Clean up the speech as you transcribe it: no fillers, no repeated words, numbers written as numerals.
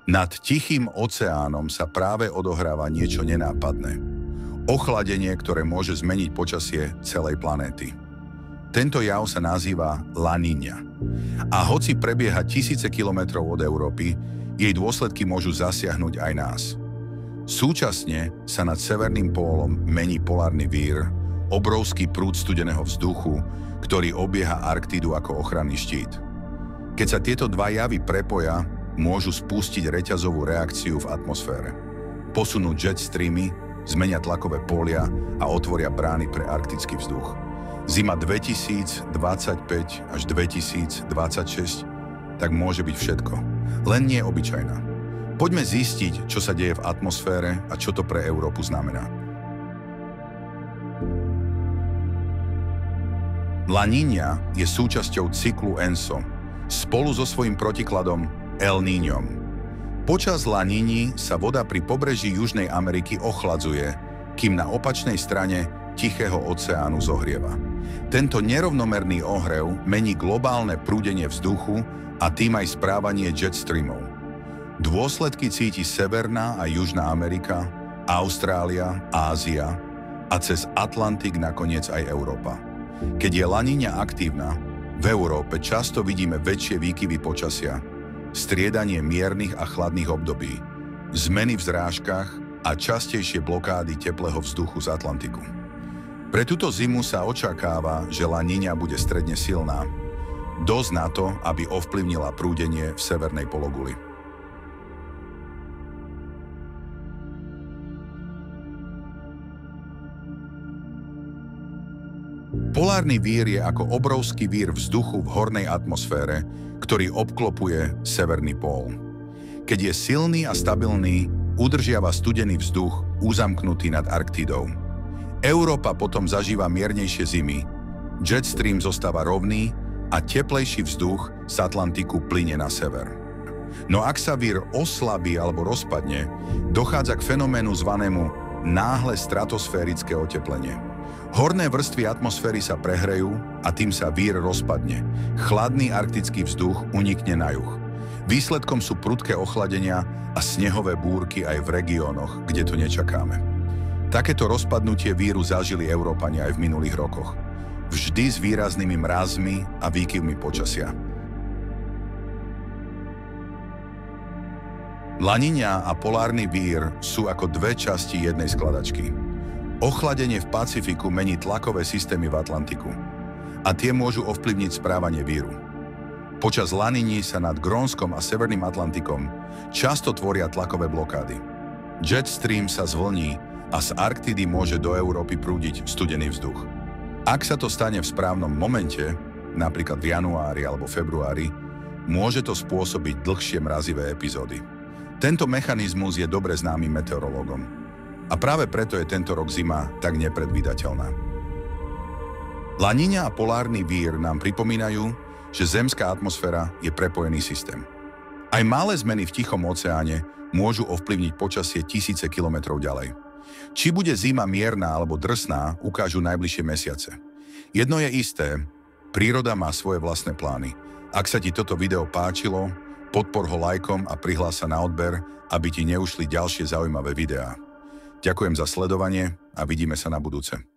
Nad Tichým oceánom sa práve odohráva niečo nenápadné. Ochladenie, ktoré môže zmeniť počasie celej planéty. Tento jav sa nazýva La Niña. A hoci prebieha tisíce kilometrov od Európy, jej dôsledky môžu zasiahnuť aj nás. Súčasne sa nad severným pólom mení polárny vír, obrovský prúd studeného vzduchu, ktorý obieha Arktídu ako ochranný štít. Keď sa tieto dva javy prepoja, môžu spustiť reťazovú reakciu v atmosfére. Posunú jet streamy, zmenia tlakové polia a otvoria brány pre arktický vzduch. Zima 2025 až 2026 tak môže byť všetko, len nie obyčajná. Poďme zistiť, čo sa deje v atmosfére a čo to pre Európu znamená. La Niña je súčasťou cyklu ENSO, spolu so svojím protikladom El Niñom. Počas La Niñy sa voda pri pobreží Južnej Ameriky ochladzuje, kým na opačnej strane Tichého oceánu zohrieva. Tento nerovnomerný ohrev mení globálne prúdenie vzduchu a tým aj správanie jet streamov. Dôsledky cíti Severná a Južná Amerika, Austrália, Ázia a cez Atlantik nakoniec aj Európa. Keď je La Niña aktívna, v Európe často vidíme väčšie výkyvy počasia, striedanie miernych a chladných období, zmeny v zrážkach a častejšie blokády teplého vzduchu z Atlantiku. Pre túto zimu sa očakáva, že La Niña bude stredne silná, dosť na to, aby ovplyvnila prúdenie v severnej pologuli. Polárny vír je ako obrovský vír vzduchu v hornej atmosfére, ktorý obklopuje severný pól. Keď je silný a stabilný, udržiava studený vzduch uzamknutý nad Arktidou. Európa potom zažíva miernejšie zimy, jet stream zostáva rovný a teplejší vzduch z Atlantiku plynie na sever. No ak sa vír oslabí alebo rozpadne, dochádza k fenoménu zvanému náhle stratosférické oteplenie. Horné vrstvy atmosféry sa prehrejú a tým sa vír rozpadne. Chladný arktický vzduch unikne na juh. Výsledkom sú prudké ochladenia a snehové búrky aj v regiónoch, kde to nečakáme. Takéto rozpadnutie víru zažili Európania aj v minulých rokoch. Vždy s výraznými mrazmi a výkyvmi počasia. La Niña a polárny vír sú ako dve časti jednej skladačky. Ochladenie v Pacifiku mení tlakové systémy v Atlantiku a tie môžu ovplyvniť správanie víru. Počas La Niñy sa nad Grónskom a Severným Atlantikom často tvoria tlakové blokády. Jet stream sa zvlní a z Arktidy môže do Európy prúdiť studený vzduch. Ak sa to stane v správnom momente, napríklad v januári alebo februári, môže to spôsobiť dlhšie mrazivé epizódy. Tento mechanizmus je dobre známy meteorológom. A práve preto je tento rok zima tak nepredvídateľná. La Niña a polárny vír nám pripomínajú, že zemská atmosféra je prepojený systém. Aj malé zmeny v Tichom oceáne môžu ovplyvniť počasie tisíce kilometrov ďalej. Či bude zima mierna alebo drsná, ukážu najbližšie mesiace. Jedno je isté, príroda má svoje vlastné plány. Ak sa ti toto video páčilo, podpor ho lajkom a prihlás sa na odber, aby ti neušli ďalšie zaujímavé videá. Ďakujem za sledovanie a vidíme sa na budúce.